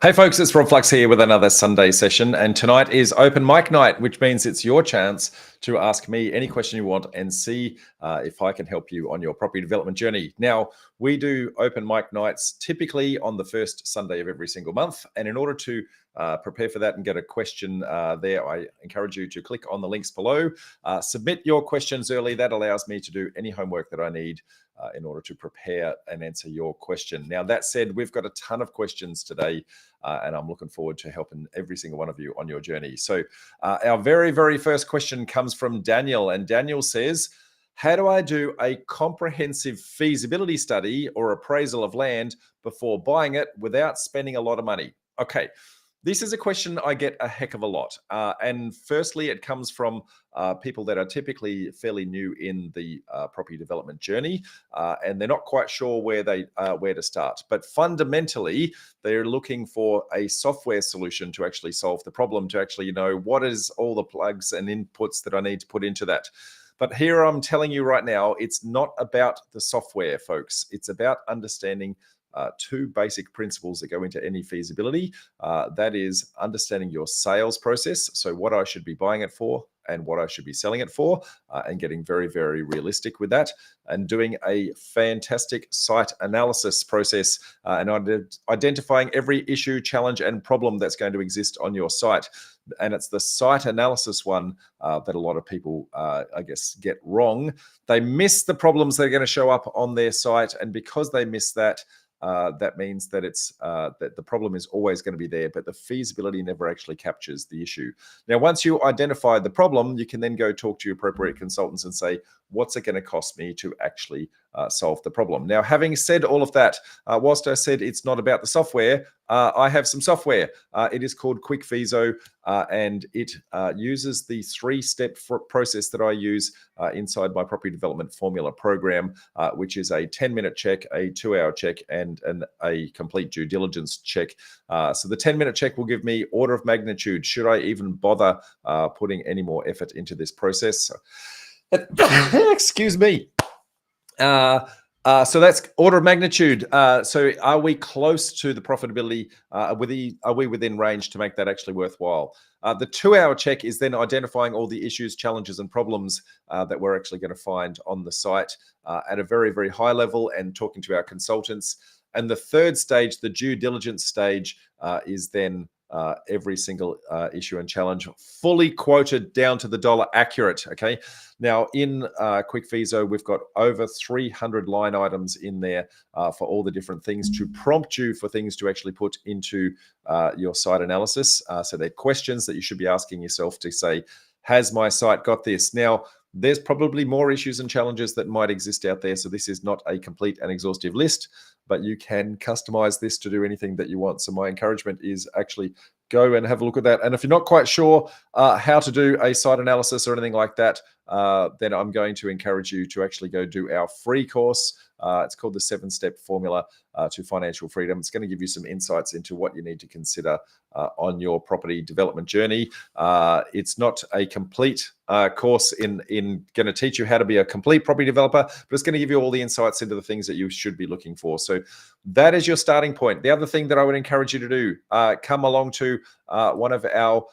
Hey folks, it's Rob Flux here with another Sunday session, and tonight is open mic night, which means it's your chance to ask me any question you want and see if I can help you on your property development journey. Now, we do open mic nights typically on the first Sunday of every single month, and in order to prepare for that and get a question there, I encourage you to click on the links below. Submit your questions early. That allows me to do any homework that I need in order to prepare and answer your question. Now, that said, we've got a ton of questions today, and I'm looking forward to helping every single one of you on your journey. So our very, very first question comes from Daniel, and Daniel says, how do I do a comprehensive feasibility study or appraisal of land before buying it without spending a lot of money? Okay. This is a question I get a heck of a lot. And firstly, it comes from people that are typically fairly new in the property development journey, and they're not quite sure where to start. But fundamentally, they're looking for a software solution to actually solve the problem, to actually know what is all the plugs and inputs that I need to put into that. But here I'm telling you right now, it's not about the software, folks. It's about understanding two basic principles that go into any feasibility. That is understanding your sales process, so what I should be buying it for and what I should be selling it for, and getting very, very realistic with that, and doing a fantastic site analysis process and identifying every issue, challenge, and problem that's going to exist on your site. And it's the site analysis one that a lot of people, I guess, get wrong. They miss the problems that are going to show up on their site, and because they miss that, that means that that the problem is always going to be there, but the feasibility never actually captures the issue. Now, once you identify the problem, you can then go talk to your appropriate consultants and say, what's it going to cost me to actually solve the problem? Now, having said all of that, whilst I said it's not about the software, I have some software. It is called QuickFeaso, and it uses the three-step process that I use inside my property development formula program, which is a 10-minute check, a 2-hour check, and a complete due diligence check. So the 10-minute check will give me order of magnitude. Should I even bother putting any more effort into this process? Excuse me. So that's order of magnitude. So are we close to the profitability? Are we within range to make that actually worthwhile? The 2-hour check is then identifying all the issues, challenges, and problems that we're actually going to find on the site at a very, very high level, and talking to our consultants. And the third stage, the due diligence stage, is then every single issue and challenge fully quoted down to the dollar accurate. Okay. Now in QuickFeaso, we've got over 300 line items in there for all the different things to prompt you for things to actually put into your site analysis. So they're questions that you should be asking yourself to say, has my site got this? Now, there's probably more issues and challenges that might exist out there. So this is not a complete and exhaustive list, but you can customize this to do anything that you want. So my encouragement is actually go and have a look at that. And if you're not quite sure how to do a site analysis or anything like that, then I'm going to encourage you to actually go do our free course. It's called the 7-Step Formula to Financial Freedom. It's going to give you some insights into what you need to consider on your property development journey. It's not a complete course in going to teach you how to be a complete property developer, but it's going to give you all the insights into the things that you should be looking for. So that is your starting point. The other thing that I would encourage you to do, come along to one of our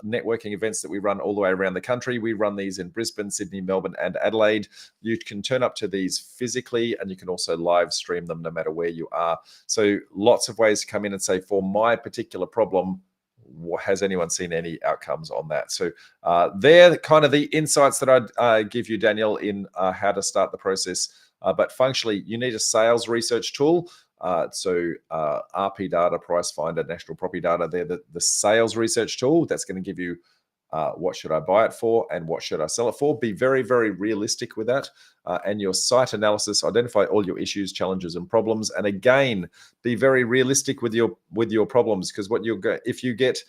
networking events that we run all the way around the country. We run these in Brisbane, Sydney, Melbourne, and Adelaide. You can turn up to these physically, and you can also live stream them no matter where you are. So lots of ways to come in and say, for my particular problem, has anyone seen any outcomes on that? So they're kind of the insights that I'd give you, Daniel, in how to start the process. But functionally, you need a sales research tool. So RP Data, Price Finder, National Property Data, they're the sales research tool that's going to give you what should I buy it for and what should I sell it for. Be very, very realistic with that. And your site analysis, identify all your issues, challenges, and problems. And again, be very realistic with your problems, because what if you get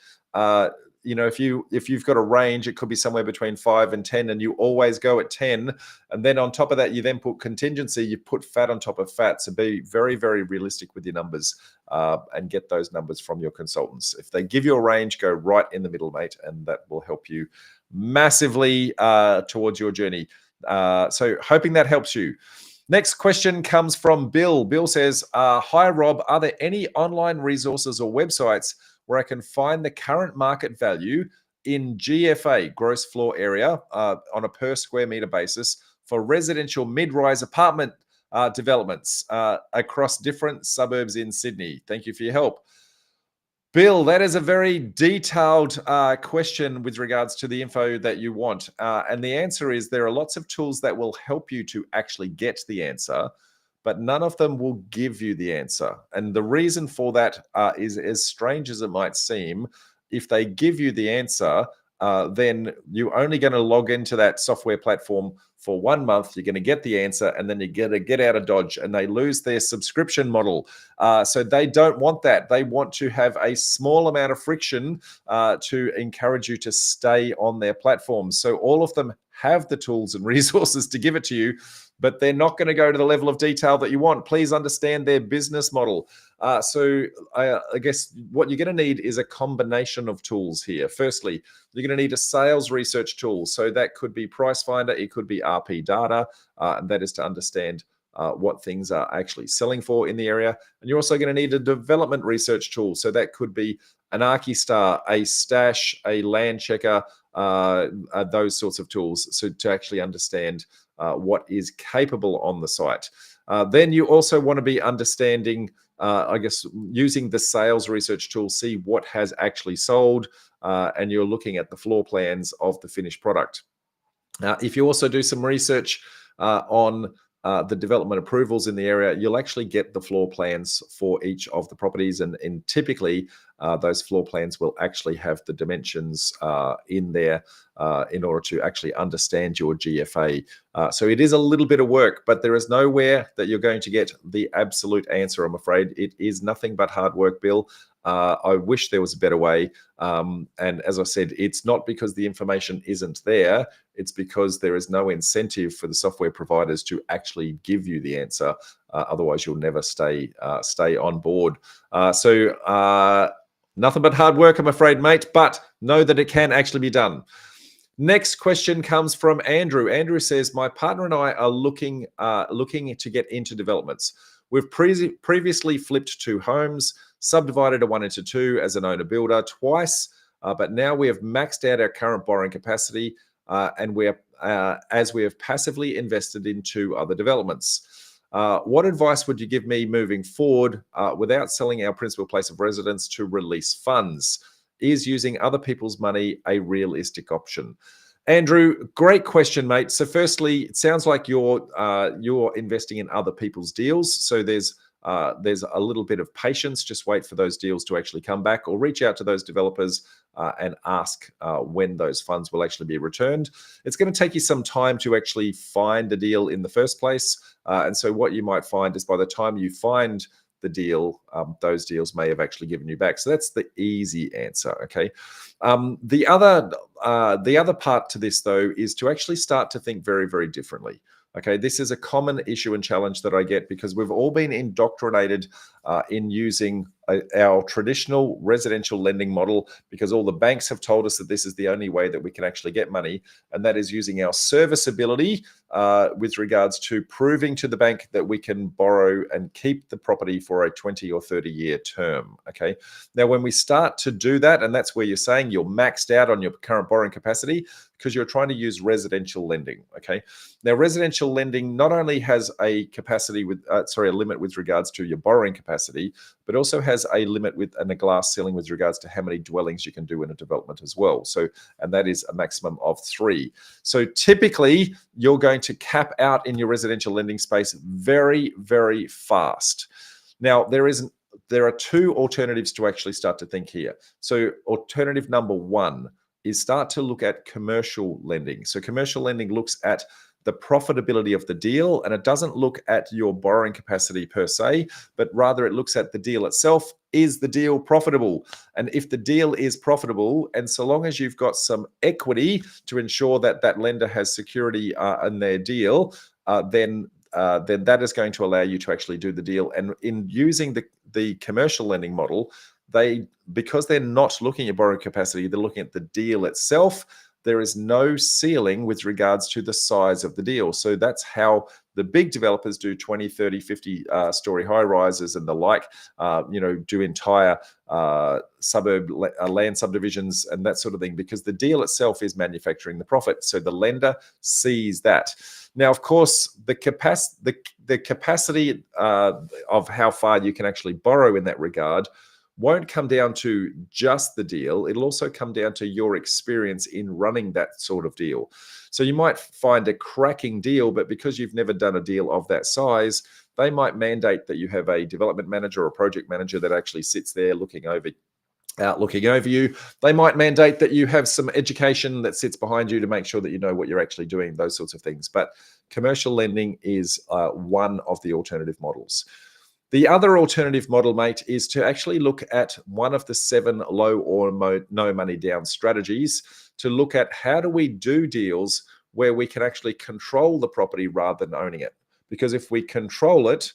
if you've got a range, it could be somewhere between 5 and 10, and you always go at 10. And then on top of that, you then put contingency, you put fat on top of fat. So be very, very realistic with your numbers and get those numbers from your consultants. If they give you a range, go right in the middle, mate, and that will help you massively towards your journey. So hoping that helps you. Next question comes from Bill. Bill says, hi, Rob. Are there any online resources or websites where I can find the current market value in GFA, gross floor area, on a per square meter basis for residential mid-rise apartment developments across different suburbs in Sydney? Thank you for your help. Bill, that is a very detailed question with regards to the info that you want. And the answer is there are lots of tools that will help you to actually get the answer, but none of them will give you the answer. And the reason for that is, as strange as it might seem, if they give you the answer, then you're only going to log into that software platform for 1 month. You're going to get the answer, and then you get out of Dodge, and they lose their subscription model. So they don't want that. They want to have a small amount of friction to encourage you to stay on their platform. So all of them have the tools and resources to give it to you, but they're not going to go to the level of detail that you want. Please understand their business model. So I guess what you're going to need is a combination of tools here. Firstly, you're going to need a sales research tool. So that could be Price Finder, it could be RP Data, and that is to understand what things are actually selling for in the area. And you're also going to need a development research tool. So that could be an Archistar, a Stash, a Land Checker, those sorts of tools. So to actually understand what is capable on the site. Then you also want to be understanding, I guess, using the sales research tool, see what has actually sold, and you're looking at the floor plans of the finished product. If you also do some research on the development approvals in the area, you'll actually get the floor plans for each of the properties, and typically those floor plans will actually have the dimensions in there in order to actually understand your GFA. So it is a little bit of work, but there is nowhere that you're going to get the absolute answer, I'm afraid. It is nothing but hard work, Bill. I wish there was a better way. And as I said, it's not because the information isn't there. It's because there is no incentive for the software providers to actually give you the answer. Otherwise, you'll never stay on board. So nothing but hard work, I'm afraid, mate. But know that it can actually be done. Next question comes from Andrew. Andrew says, my partner and I are looking to get into developments. We've previously flipped 2 homes, subdivided a 1 into 2 as an owner builder twice, but now we have maxed out our current borrowing capacity, and as we have passively invested in 2 other developments. What advice would you give me moving forward without selling our principal place of residence to release funds? Is using other people's money a realistic option? Andrew, great question, mate. So firstly, it sounds like you're investing in other people's deals. So there's a little bit of patience. Just wait for those deals to actually come back, or reach out to those developers and ask when those funds will actually be returned. It's going to take you some time to actually find a deal in the first place. And so what you might find is by the time you find the deal, those deals may have actually given you back. So that's the easy answer. Okay. The other part to this, though, is to actually start to think very, very differently. Okay, this is a common issue and challenge that I get because we've all been indoctrinated in using our traditional residential lending model, because all the banks have told us that this is the only way that we can actually get money, and that is using our serviceability with regards to proving to the bank that we can borrow and keep the property for a 20 or 30-year term. Okay, now when we start to do that, and that's where you're saying you're maxed out on your current borrowing capacity because you're trying to use residential lending. Okay, now residential lending not only has a capacity with a limit with regards to your borrowing capacity, but also has a limit and a glass ceiling with regards to how many dwellings you can do in a development as well. So, and that is a maximum of 3. So typically you're going to cap out in your residential lending space very, very fast. Now there are 2 alternatives to actually start to think here. So alternative number 1 is start to look at commercial lending. So commercial lending looks at the profitability of the deal, and it doesn't look at your borrowing capacity per se, but rather it looks at the deal itself. Is the deal profitable? And if the deal is profitable, and so long as you've got some equity to ensure that that lender has security in their deal, then that is going to allow you to actually do the deal. And in using the commercial lending model, because they're not looking at borrowing capacity, they're looking at the deal itself. There is no ceiling with regards to the size of the deal. So that's how The big developers do 20, 30, 50 story high rises and the like, do entire suburb land subdivisions and that sort of thing, because the deal itself is manufacturing the profit. So the lender sees that. Now, of course, the capacity of how far you can actually borrow in that regard won't come down to just the deal. It'll also come down to your experience in running that sort of deal. So you might find a cracking deal, but because you've never done a deal of that size, they might mandate that you have a development manager or project manager that actually sits there looking over you. They might mandate that you have some education that sits behind you to make sure that you know what you're actually doing, those sorts of things. But commercial lending is one of the alternative models. The other alternative model, mate, is to actually look at one of the 7 low or no money down strategies to look at how do we do deals where we can actually control the property rather than owning it. Because if we control it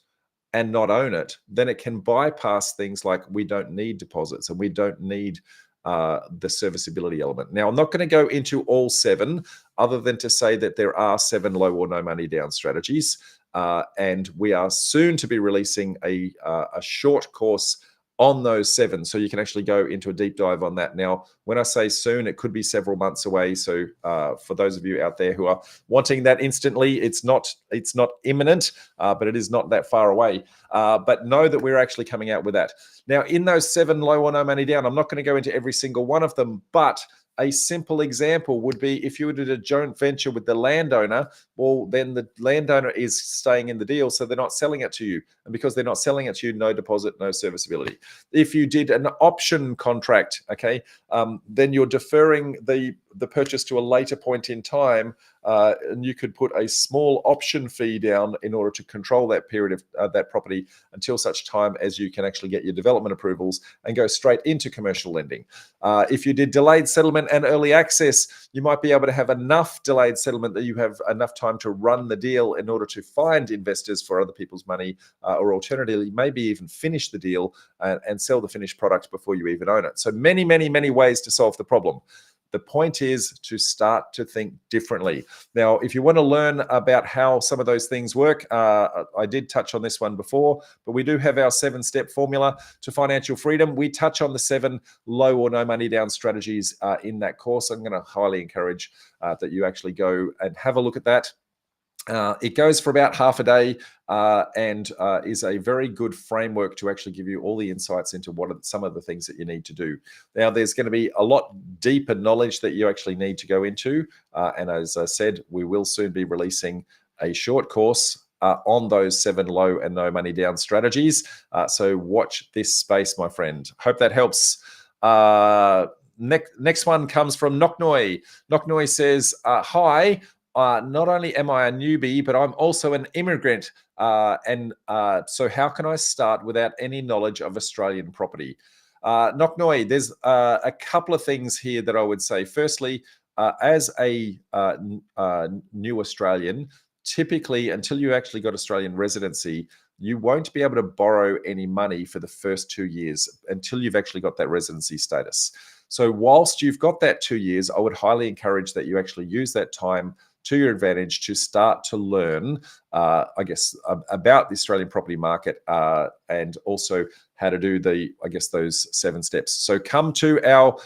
and not own it, then it can bypass things like we don't need deposits and we don't need the serviceability element. Now, I'm not going to go into all 7 other than to say that there are 7 low or no money down strategies. And we are soon to be releasing a short course on those 7. So you can actually go into a deep dive on that. Now, when I say soon, it could be several months away. So for those of you out there who are wanting that instantly, it's not imminent, but it is not that far away. But know that we're actually coming out with that. Now, in those 7 low or no money down, I'm not going to go into every single one of them, but a simple example would be if you did a joint venture with the landowner, well, then the landowner is staying in the deal, so they're not selling it to you. And because they're not selling it to you, no deposit, no serviceability. If you did an option contract, okay, then you're deferring the purchase to a later point in time, and you could put a small option fee down in order to control that period of that property until such time as you can actually get your development approvals and go straight into commercial lending. If you did delayed settlement and early access, you might be able to have enough delayed settlement that you have enough time to run the deal in order to find investors for other people's money, or alternatively, maybe even finish the deal and sell the finished product before you even own it. So many, many, many ways to solve the problem. The point is to start to think differently. Now, if you want to learn about how some of those things work, I did touch on this one before, but we do have our 7-step formula to financial freedom. We touch on the 7 low or no money down strategies in that course. I'm going to highly encourage that you actually go and have a look at that. It goes for about half a day and is a very good framework to actually give you all the insights into what are some of the things that you need to do. Now, there's going to be a lot deeper knowledge that you actually need to go into. And as I said, we will soon be releasing a short course on those 7 low and no money down strategies. So watch this space, my friend. Hope that helps. Next one comes from Knocknoy. Knocknoy says, hi. Not only am I a newbie, but I'm also an immigrant. So how can I start without any knowledge of Australian property? Knocknoy, there's a couple of things here that I would say. Firstly, as a new Australian, typically until you actually got Australian residency, you won't be able to borrow any money for the first 2 years until you've actually got that residency status. So whilst you've got that 2 years, I would highly encourage that you actually use that time to your advantage to start to learn, I guess, about the Australian property market and also how to do those 7 steps. So come to our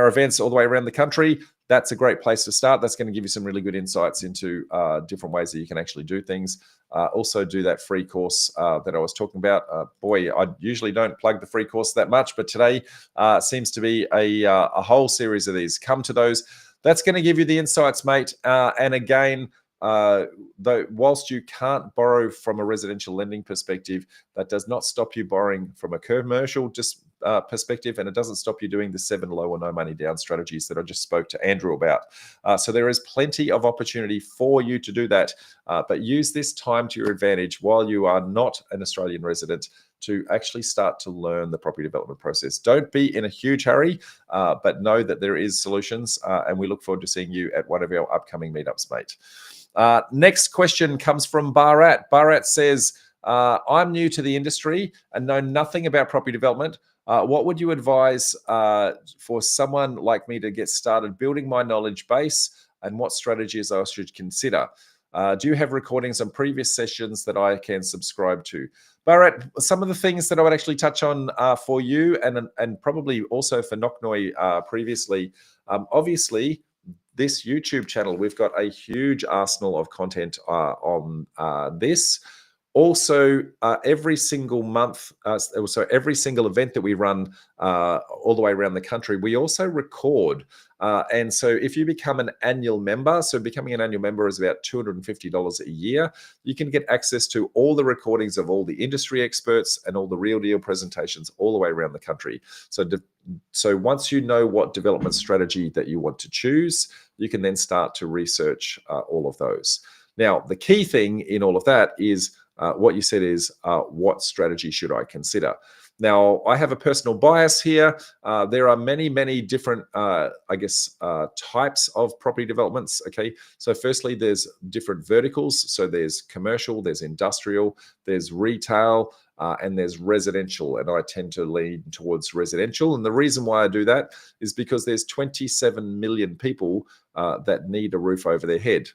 events all the way around the country. That's a great place to start. That's going to give you some really good insights into different ways that you can actually do things. Also do that free course that I was talking about. Boy, I usually don't plug the free course that much, but today seems to be a whole series of these. Come to those. That's going to give you the insights, mate. And again, though, whilst you can't borrow from a residential lending perspective, that does not stop you borrowing from a commercial perspective, and it doesn't stop you doing the 7 low or no money down strategies that I just spoke to Andrew about. So there is plenty of opportunity for you to do that, but use this time to your advantage while you are not an Australian resident to actually start to learn the property development process. Don't be in a huge hurry, but know that there is solutions, and we look forward to seeing you at one of our upcoming meetups, mate. Next question comes from Bharat. Bharat says, I'm new to the industry and know nothing about property development. What would you advise for someone like me to get started building my knowledge base, and what strategies I should consider? Do you have recordings on previous sessions that I can subscribe to? Bharat, some of the things that I would actually touch on for you and probably also for Knocknoy previously, obviously, this YouTube channel, we've got a huge arsenal of content on this. Also, every single month, so every single event that we run all the way around the country, we also record. And so if you become an annual member, so becoming an annual member is about $250 a year, you can get access to all the recordings of all the industry experts and all the real deal presentations all the way around the country. So once you know what development strategy that you want to choose, you can then start to research all of those. Now, the key thing in all of that is what you said is what strategy should I consider? Now, I have a personal bias here. There are many, many different, types of property developments. Okay, so firstly, there's different verticals. So there's commercial, there's industrial, there's retail, and there's residential. And I tend to lean towards residential. And the reason why I do that is because there's 27 million people that need a roof over their head.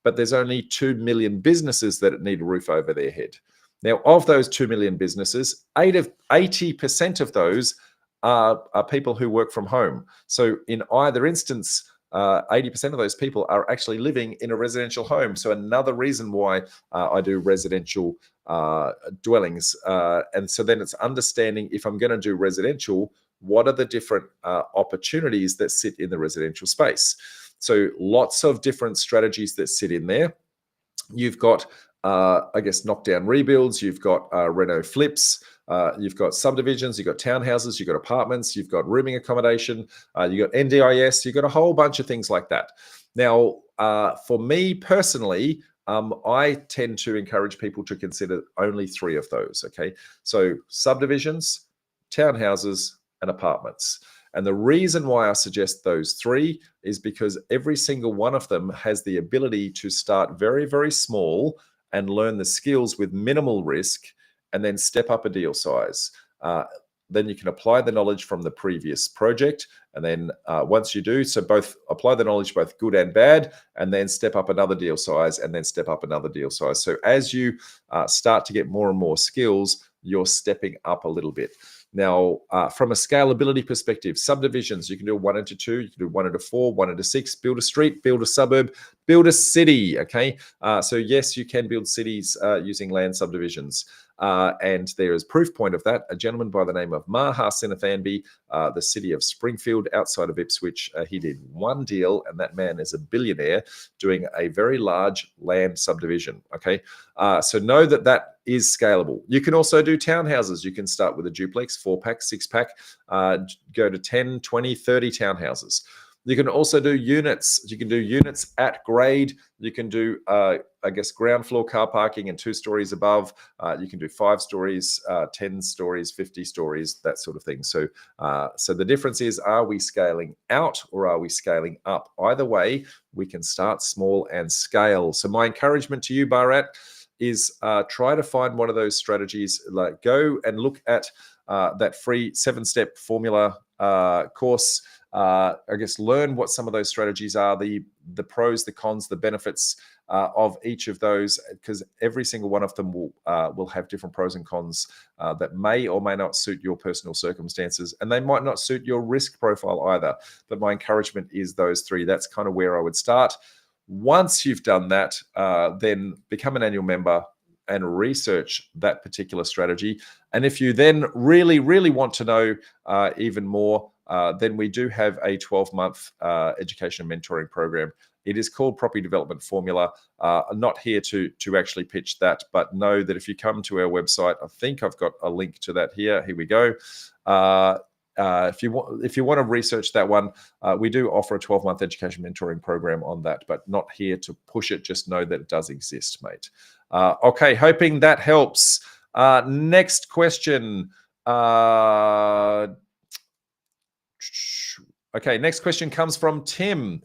But there's only 2 million businesses that need a roof over their head. Now, of those 2 million businesses, 80% of those are people who work from home. So in either instance, 80% of those people are actually living in a residential home. So another reason why I do residential dwellings. And so then it's understanding, if I'm going to do residential, what are the different opportunities that sit in the residential space? So lots of different strategies that sit in there. You've got, knockdown rebuilds. You've got reno flips. You've got subdivisions. You've got townhouses. You've got apartments. You've got rooming accommodation. You've got NDIS. You've got a whole bunch of things like that. Now, for me personally, I tend to encourage people to consider only 3 of those. Okay, so subdivisions, townhouses, and apartments. And the reason why I suggest those 3 is because every single one of them has the ability to start very, very small and learn the skills with minimal risk and then step up a deal size. Then you can apply the knowledge from the previous project. And then once you do, so both apply the knowledge, both good and bad, and then step up another deal size and then step up another deal size. So as you start to get more and more skills, you're stepping up a little bit. Now, from a scalability perspective, subdivisions, you can do 1 into 2, you can do 1 into 4, 1 into 6, build a street, build a suburb, build a city, okay? So yes, you can build cities using land subdivisions. And there is proof point of that. A gentleman by the name of Maha Sinathanby, the city of Springfield outside of Ipswich, he did 1 deal, and that man is a billionaire doing a very large land subdivision, okay? So know that that is scalable. You can also do townhouses. You can start with a duplex, 4-pack, 6-pack, go to 10, 20, 30 townhouses. You can also do units. You can do units at grade. You can do, ground floor car parking and 2 stories above. You can do 5 stories, 10 stories, 50 stories, that sort of thing. So, so the difference is, are we scaling out or are we scaling up? Either way, we can start small and scale. So my encouragement to you, Bharat, is try to find one of those strategies. Like, go and look at that free 7-step formula course. Learn what some of those strategies are, the pros, the cons, the benefits of each of those, because every single one of them will have different pros and cons that may or may not suit your personal circumstances, and they might not suit your risk profile either. But my encouragement is those 3. That's kind of where I would start. Once you've done that, then become an annual member and research that particular strategy. And if you then really, really want to know even more, then we do have a 12-month education and mentoring program. It is called Property Development Formula. I'm not here to actually pitch that, but know that if you come to our website, I think I've got a link to that here. Here we go. If you want to research that one, we do offer a 12-month education mentoring program on that, but not here to push it. Just know that it does exist, mate. Okay, hoping that helps. Next question. Okay, next question comes from Tim.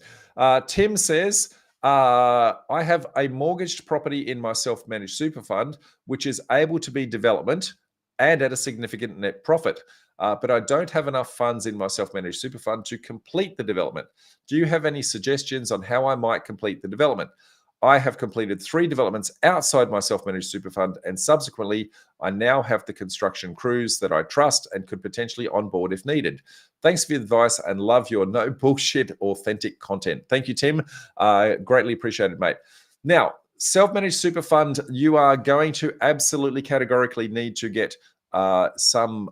Tim says, I have a mortgaged property in my self-managed super fund, which is able to be development and at a significant net profit. But I don't have enough funds in my self-managed super fund to complete the development. Do you have any suggestions on how I might complete the development? I have completed 3 developments outside my self-managed super fund, and subsequently, I now have the construction crews that I trust and could potentially onboard if needed. Thanks for your advice and love your no bullshit authentic content. Thank you, Tim. Greatly appreciated, mate. Now, self-managed super fund, you are going to absolutely categorically need to get some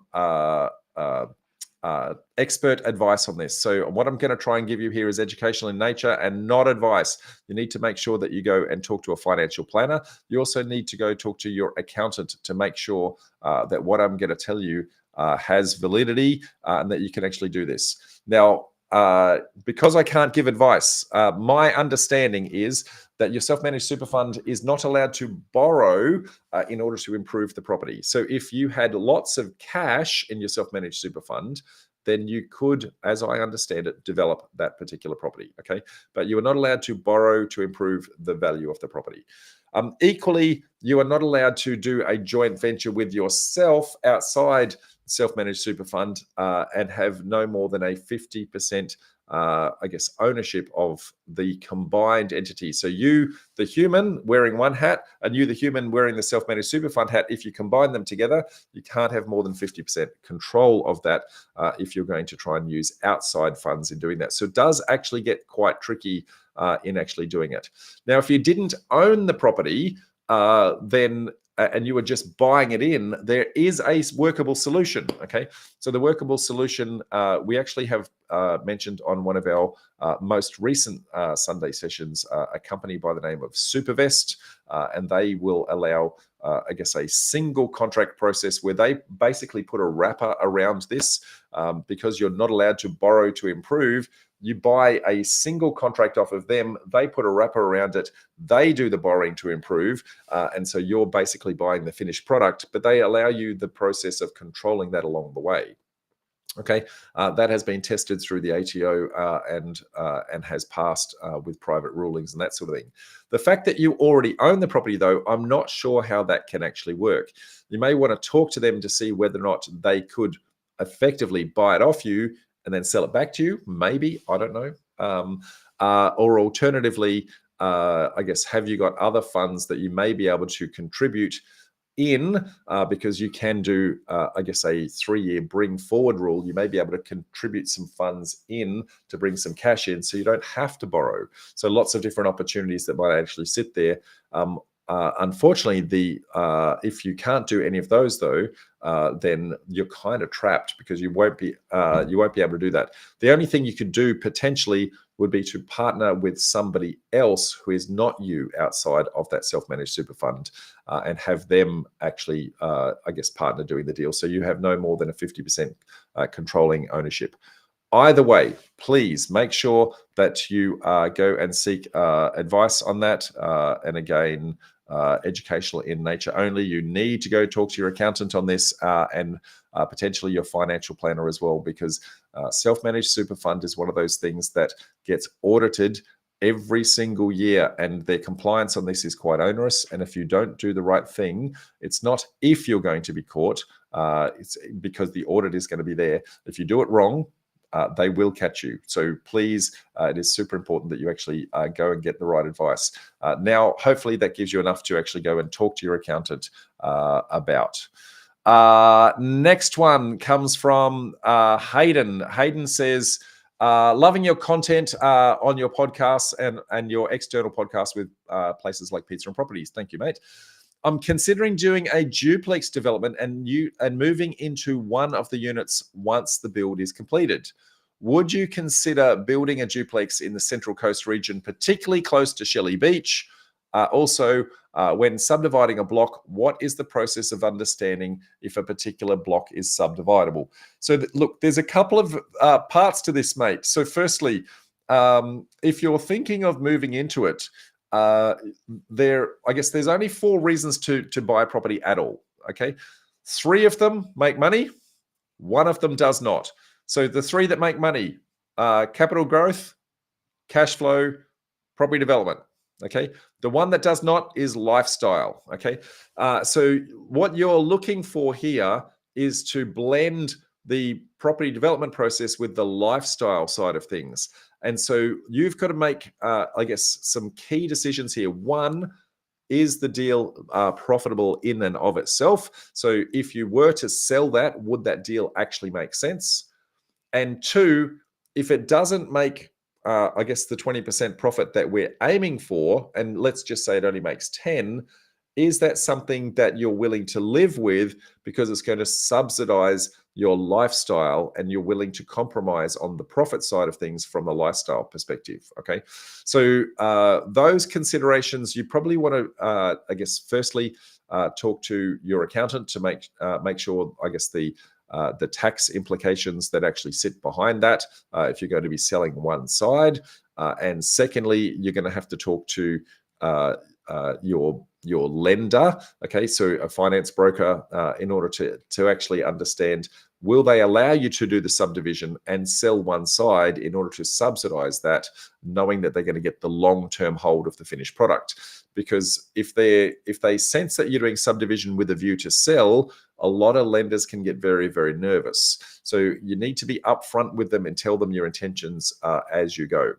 expert advice on this. So what I'm going to try and give you here is educational in nature and not advice. You need to make sure that you go and talk to a financial planner. You also need to go talk to your accountant to make sure that what I'm going to tell you has validity and that you can actually do this. Now, because I can't give advice, my understanding is that your self-managed super fund is not allowed to borrow in order to improve the property. So if you had lots of cash in your self-managed super fund, then you could, as I understand it, develop that particular property, okay? But you are not allowed to borrow to improve the value of the property. Equally, you are not allowed to do a joint venture with yourself outside self-managed super fund and have no more than a 50% ownership of the combined entity. So you, the human, wearing one hat, and you, the human, wearing the self-managed super fund hat, if you combine them together, you can't have more than 50% control of that if you're going to try and use outside funds in doing that. So it does actually get quite tricky in actually doing it. Now, if you didn't own the property, then and you were just buying it in, there is a workable solution, okay? So the workable solution, we actually have mentioned on one of our most recent Sunday sessions, a company by the name of Supervest, and they will allow, a single contract process where they basically put a wrapper around this because you're not allowed to borrow to improve. You buy a single contract off of them, they put a wrapper around it, they do the borrowing to improve, and so you're basically buying the finished product, but they allow you the process of controlling that along the way. Okay, that has been tested through the ATO and has passed with private rulings and that sort of thing. The fact that you already own the property, though, I'm not sure how that can actually work. You may want to talk to them to see whether or not they could effectively buy it off you and then sell it back to you, maybe, I don't know. Or alternatively, have you got other funds that you may be able to contribute in because you can do, a 3-year bring forward rule. You may be able to contribute some funds in to bring some cash in so you don't have to borrow. So lots of different opportunities that might actually sit there. Unfortunately, if you can't do any of those, though, then you're kind of trapped because you won't be able to do that. The only thing you could do potentially would be to partner with somebody else who is not you outside of that self-managed super fund and have them actually, partner doing the deal. So you have no more than a 50% controlling ownership. Either way, please make sure that you go and seek advice on that. And again, educational in nature only. You need to go talk to your accountant on this and potentially your financial planner as well, because self-managed super fund is one of those things that gets audited every single year, and their compliance on this is quite onerous. And if you don't do the right thing, it's not if you're going to be caught, it's because the audit is going to be there. If you do it wrong, they will catch you. So please, it is super important that you actually go and get the right advice. Now, hopefully that gives you enough to actually go and talk to your accountant about. Next one comes from Hayden. Hayden says, loving your content on your podcasts and your external podcasts with places like Pizza and Properties. Thank you, mate. I'm considering doing a duplex development and moving into one of the units once the build is completed. Would you consider building a duplex in the Central Coast region, particularly close to Shelley Beach? Also, when subdividing a block, what is the process of understanding if a particular block is subdividable? So look, there's a couple of parts to this, mate. So firstly, if you're thinking of moving into it, there's only 4 reasons to buy a property at all. Okay, 3 of them make money, 1 of them does not. So the 3 that make money: capital growth, cash flow, property development. Okay, the 1 that does not is lifestyle. Okay, so what you're looking for here is to blend the property development process with the lifestyle side of things. And so you've got to make, I guess, some key decisions here. One, is the deal profitable in and of itself? So if you were to sell that, would that deal actually make sense? And two, if it doesn't make, I guess, the 20% profit that we're aiming for, and let's just say it only makes 10, is that something that you're willing to live with because it's going to subsidize your lifestyle and you're willing to compromise on the profit side of things from a lifestyle perspective? Okay. So those considerations, you probably want to, I guess, firstly, talk to your accountant to make sure, I guess, the tax implications that actually sit behind that if you're going to be selling one side. And secondly, you're going to have to talk to your lender, okay, so a finance broker, in order to actually understand, will they allow you to do the subdivision and sell one side in order to subsidize that, knowing that they're going to get the long-term hold of the finished product? Because if they sense that you're doing subdivision with a view to sell, a lot of lenders can get very, very nervous. So you need to be upfront with them and tell them your intentions as you go.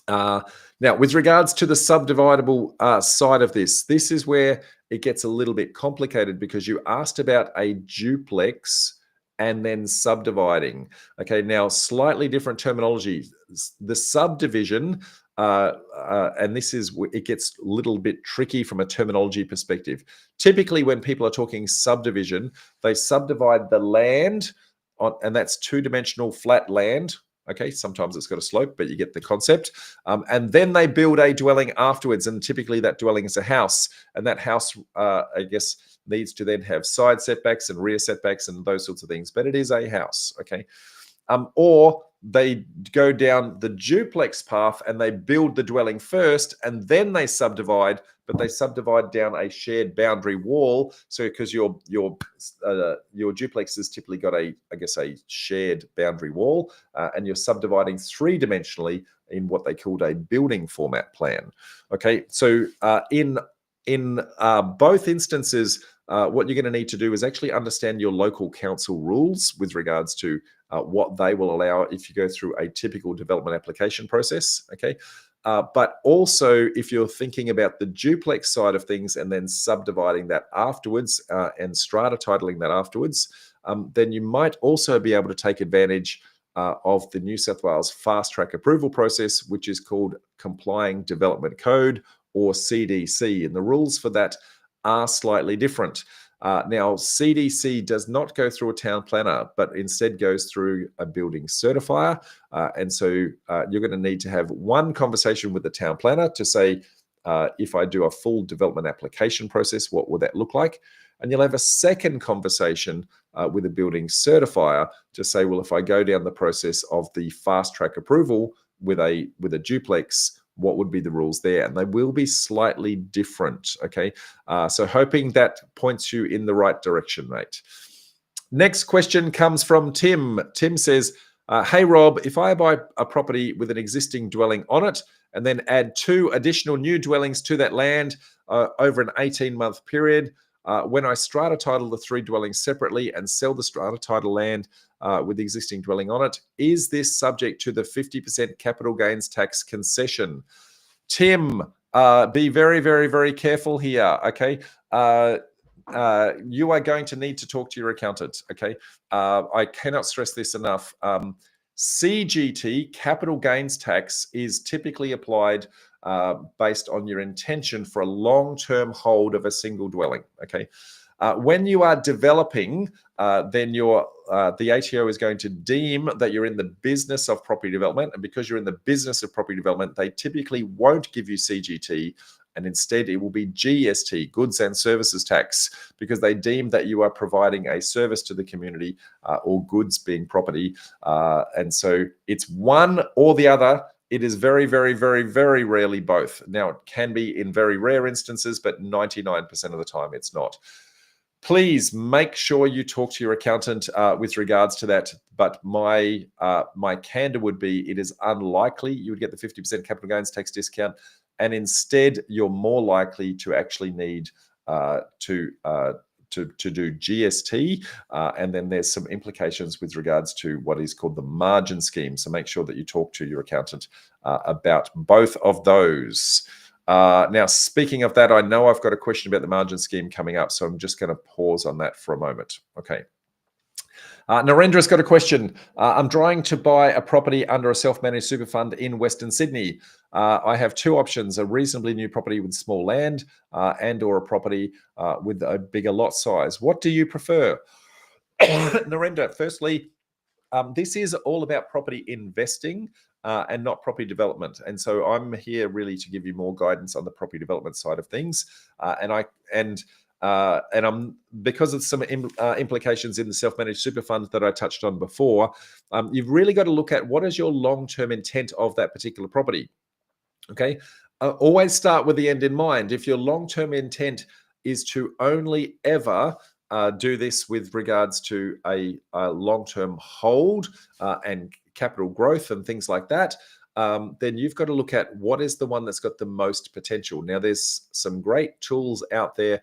Now, with regards to the subdividable side of this is where it gets a little bit complicated, because you asked about a duplex and then subdividing. Okay, now slightly different terminology. The subdivision, and this is, it gets a little bit tricky from a terminology perspective. Typically, when people are talking subdivision, they subdivide the land and that's two-dimensional flat land. Okay, sometimes it's got a slope, but you get the concept. And then they build a dwelling afterwards, and typically that dwelling is a house, and that house, I guess, needs to then have side setbacks and rear setbacks and those sorts of things, but it is a house, okay? Or they go down the duplex path and they build the dwelling first and then they subdivide, but they subdivide down a shared boundary wall. So because your duplex has typically got a shared boundary wall, and you're subdividing three-dimensionally in what they called a building format plan. Okay, so in both instances, what you're going to need to do is actually understand your local council rules with regards to what they will allow if you go through a typical development application process, okay? But also, if you're thinking about the duplex side of things and then subdividing that afterwards and strata titling that afterwards, then you might also be able to take advantage of the New South Wales fast track approval process, which is called Complying Development Code, or CDC, and the rules for that are slightly different. Now, CDC does not go through a town planner, but instead goes through a building certifier. And so you're going to need to have one conversation with the town planner to say, if I do a full development application process, what will that look like? And you'll have a second conversation with a building certifier to say, well, if I go down the process of the fast track approval with a duplex, what would be the rules there? And they will be slightly different, okay? So hoping that points you in the right direction, mate. Next question comes from Tim. Tim says, hey, Rob, if I buy a property with an existing dwelling on it and then add 2 additional new dwellings to that land over an 18-month period, when I strata title the 3 dwellings separately and sell the strata title land with the existing dwelling on it, is this subject to the 50% capital gains tax concession? Tim, be very, very, very careful here, okay? You are going to need to talk to your accountant, okay? I cannot stress this enough. CGT, capital gains tax, is typically applied based on your intention for a long-term hold of a single dwelling, okay? When you are developing, then the ATO is going to deem that you're in the business of property development, and because you're in the business of property development, they typically won't give you CGT, and instead it will be GST, goods and services tax, because they deem that you are providing a service to the community, or goods being property, and so it's one or the other. It is very, very, very, very rarely both. Now, it can be in very rare instances, but 99% of the time it's not. Please make sure you talk to your accountant with regards to that. But my candor would be, it is unlikely you would get the 50% capital gains tax discount, and instead you're more likely to actually need to to do GST, and then there's some implications with regards to what is called the margin scheme. So make sure that you talk to your accountant about both of those. Now, speaking of that, I know I've got a question about the margin scheme coming up, so I'm just going to pause on that for a moment. Okay. Narendra's got a question. I'm trying to buy a property under a self-managed super fund in Western Sydney. I have two options: a reasonably new property with small land, and/or a property with a bigger lot size. What do you prefer? Narendra, firstly, this is all about property investing and not property development. And so I'm here really to give you more guidance on the property development side of things. And I'm, because of some implications in the self-managed super fund that I touched on before, you've really got to look at what is your long-term intent of that particular property. Okay, always start with the end in mind. If your long-term intent is to only ever do this with regards to a long-term hold and capital growth and things like that, then you've got to look at what is the one that's got the most potential. Now, there's some great tools out there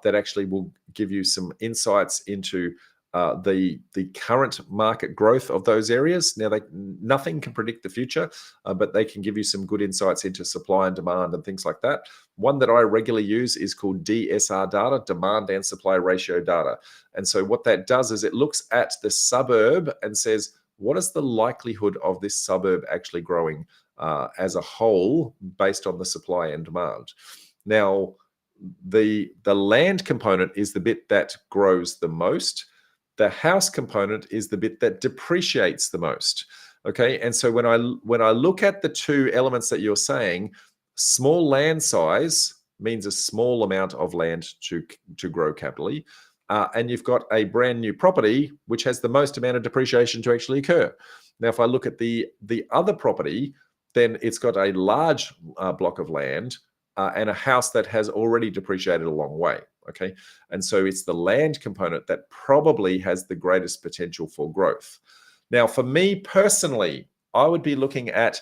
that actually will give you some insights into the current market growth of those areas. Now, nothing can predict the future, but they can give you some good insights into supply and demand and things like that. One that I regularly use is called DSR data, demand and supply ratio data. And so what that does is it looks at the suburb and says, what is the likelihood of this suburb actually growing as a whole based on the supply and demand? Now, the land component is the bit that grows the most. The house component is the bit that depreciates the most. Okay, and so when I look at the two elements that you're saying, small land size means a small amount of land to grow capitally, and you've got a brand new property which has the most amount of depreciation to actually occur. Now, if I look at the other property, then it's got a large block of land and a house that has already depreciated a long way. Okay, and so it's the land component that probably has the greatest potential for growth. Now, for me personally, I would be looking at,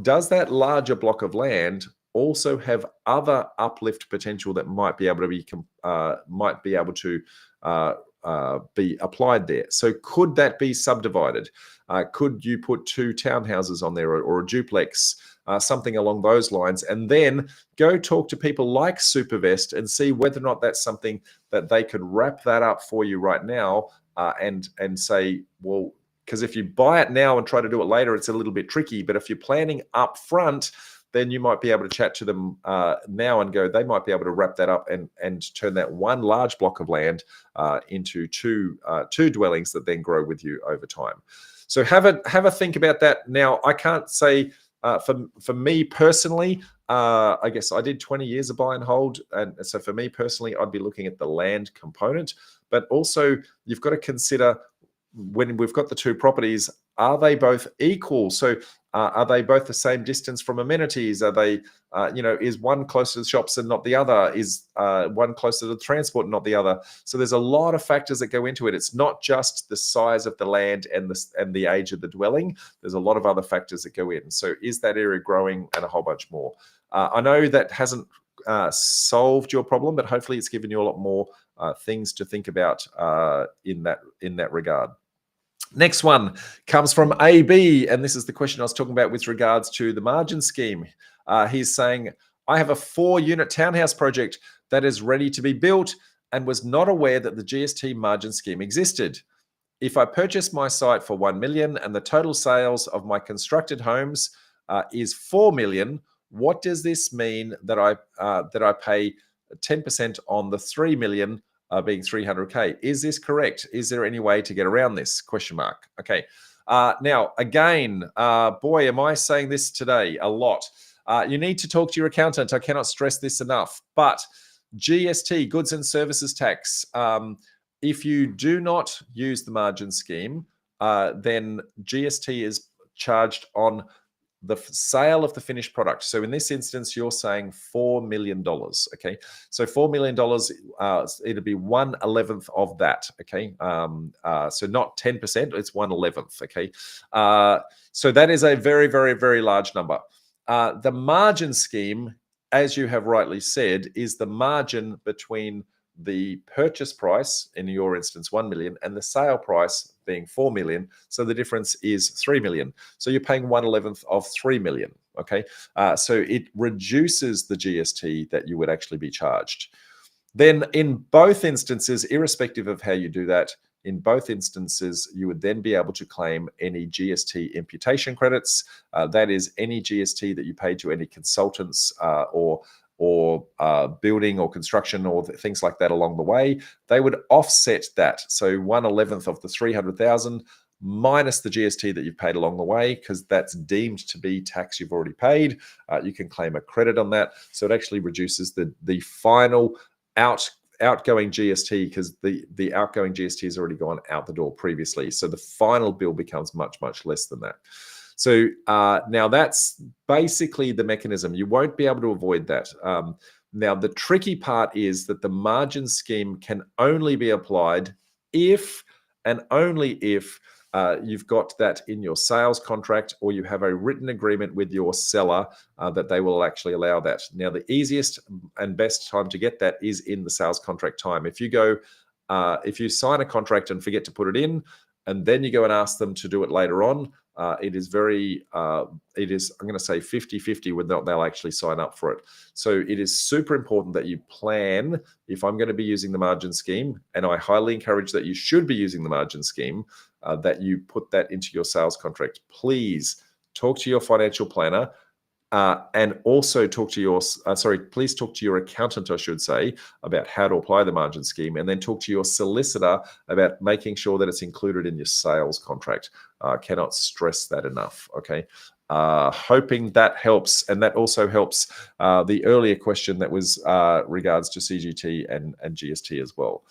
does that larger block of land also have other uplift potential that might be able to be applied there? So could that be subdivided? Could you put two townhouses on there, or a duplex, something along those lines, and then go talk to people like Supervest and see whether or not that's something that they could wrap that up for you right now, and say, well, because if you buy it now and try to do it later, it's a little bit tricky. But if you're planning up front, then you might be able to chat to them now and go, they might be able to wrap that up and turn that one large block of land into two dwellings that then grow with you over time. So have a think about that. Now, I can't say for me personally, I guess I did 20 years of buy and hold, and so for me personally, I'd be looking at the land component. But also, you've got to consider, when we've got the two properties, are they both equal? So are they both the same distance from amenities? Are they, is one closer to the shops and not the other? Is one closer to the transport and not the other? So there's a lot of factors that go into it. It's not just the size of the land and the age of the dwelling. There's a lot of other factors that go in. So is that area growing, and a whole bunch more. I know that hasn't solved your problem, but hopefully it's given you a lot more things to think about in that regard. Next one comes from AB, and this is the question I was talking about with regards to the margin scheme. He's saying, I have a 4-unit townhouse project that is ready to be built and was not aware that the GST margin scheme existed. If I purchase my site for 1 million and the total sales of my constructed homes is 4 million, what does this mean that I pay 10% on the 3 million? Being 300K. Is this correct? Is there any way to get around this? Question mark. Okay. Now, again, boy, am I saying this today a lot. You need to talk to your accountant. I cannot stress this enough. But GST, goods and services tax, if you do not use the margin scheme, then GST is charged on the sale of the finished product. So in this instance, you're saying $4 million. Okay, so $4 million, it'll be 1/11 of that. Okay, so not 10%, it's 1/11. Okay, so that is a very, very, very large number. The margin scheme, as you have rightly said, is the margin between the purchase price, in your instance, 1 million, and the sale price being 4 million. So the difference is 3 million. So you're paying 1/11 of 3 million. Okay. So it reduces the GST that you would actually be charged. Then in both instances, irrespective of how you do that, in both instances, you would then be able to claim any GST imputation credits. That is any GST that you paid to any consultants or building or construction or things like that along the way. They would offset that. So 1/11 of the 300,000 minus the GST that you've paid along the way, because that's deemed to be tax you've already paid. You can claim a credit on that. So it actually reduces the final outgoing GST, because the outgoing GST has already gone out the door previously. So the final bill becomes much, much less than that. So now that's basically the mechanism. You won't be able to avoid that. Now, the tricky part is that the margin scheme can only be applied if and only if you've got that in your sales contract, or you have a written agreement with your seller that they will actually allow that. Now, the easiest and best time to get that is in the sales contract time. If you sign a contract and forget to put it in, and then you go and ask them to do it later on, it is, I'm going to say 50-50 whether they'll actually sign up for it. So it is super important that you plan, if I'm going to be using the margin scheme, and I highly encourage that you should be using the margin scheme, that you put that into your sales contract. Please talk to your financial planner. And also talk to your, please talk to your accountant, I should say, about how to apply the margin scheme, and then talk to your solicitor about making sure that it's included in your sales contract. Cannot stress that enough, okay? Hoping that helps, and that also helps the earlier question that was regards to CGT and GST as well.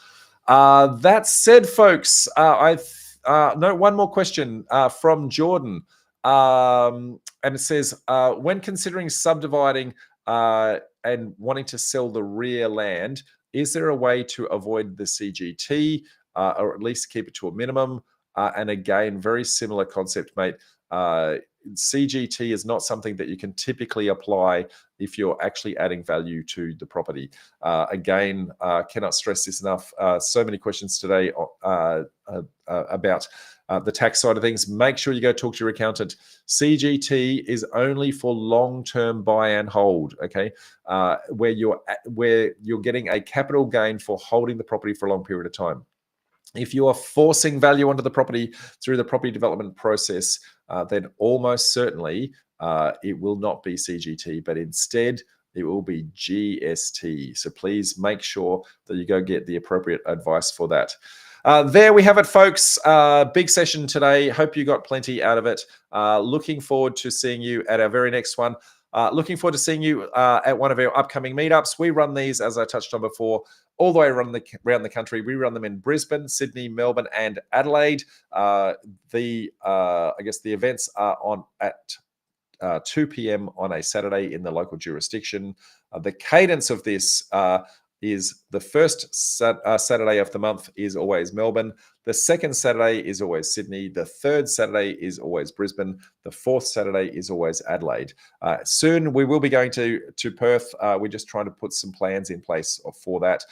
That said, folks, no, one more question from Jordan. And it says, when considering subdividing and wanting to sell the rear land, is there a way to avoid the CGT or at least keep it to a minimum? And again, very similar concept, mate. CGT is not something that you can typically apply if you're actually adding value to the property. Again, cannot stress this enough. So many questions today about the tax side of things. Make sure you go talk to your accountant. CGT is only for long-term buy and hold, okay? Where you're getting a capital gain for holding the property for a long period of time. If you are forcing value onto the property through the property development process, then almost certainly it will not be CGT, but instead it will be GST. So please make sure that you go get the appropriate advice for that. There we have it, folks. Big session today. Hope you got plenty out of it. Looking forward to seeing you at our very next one. Looking forward to seeing you at one of our upcoming meetups. We run these, as I touched on before, all the way around the country. We run them in Brisbane, Sydney, Melbourne, and Adelaide. I guess the events are on at 2 p.m. on a Saturday in the local jurisdiction. The cadence of this is the first Saturday of the month is always Melbourne. The second Saturday is always Sydney. The third Saturday is always Brisbane. The fourth Saturday is always Adelaide. Soon we will be going to Perth. We're just trying to put some plans in place for that.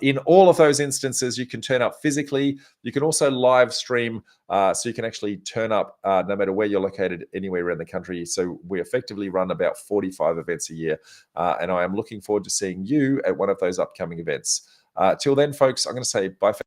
In all of those instances, you can turn up physically. You can also live stream, so you can actually turn up no matter where you're located anywhere around the country. So we effectively run about 45 events a year, and I am looking forward to seeing you at one of those upcoming events. Till then, folks, I'm going to say bye for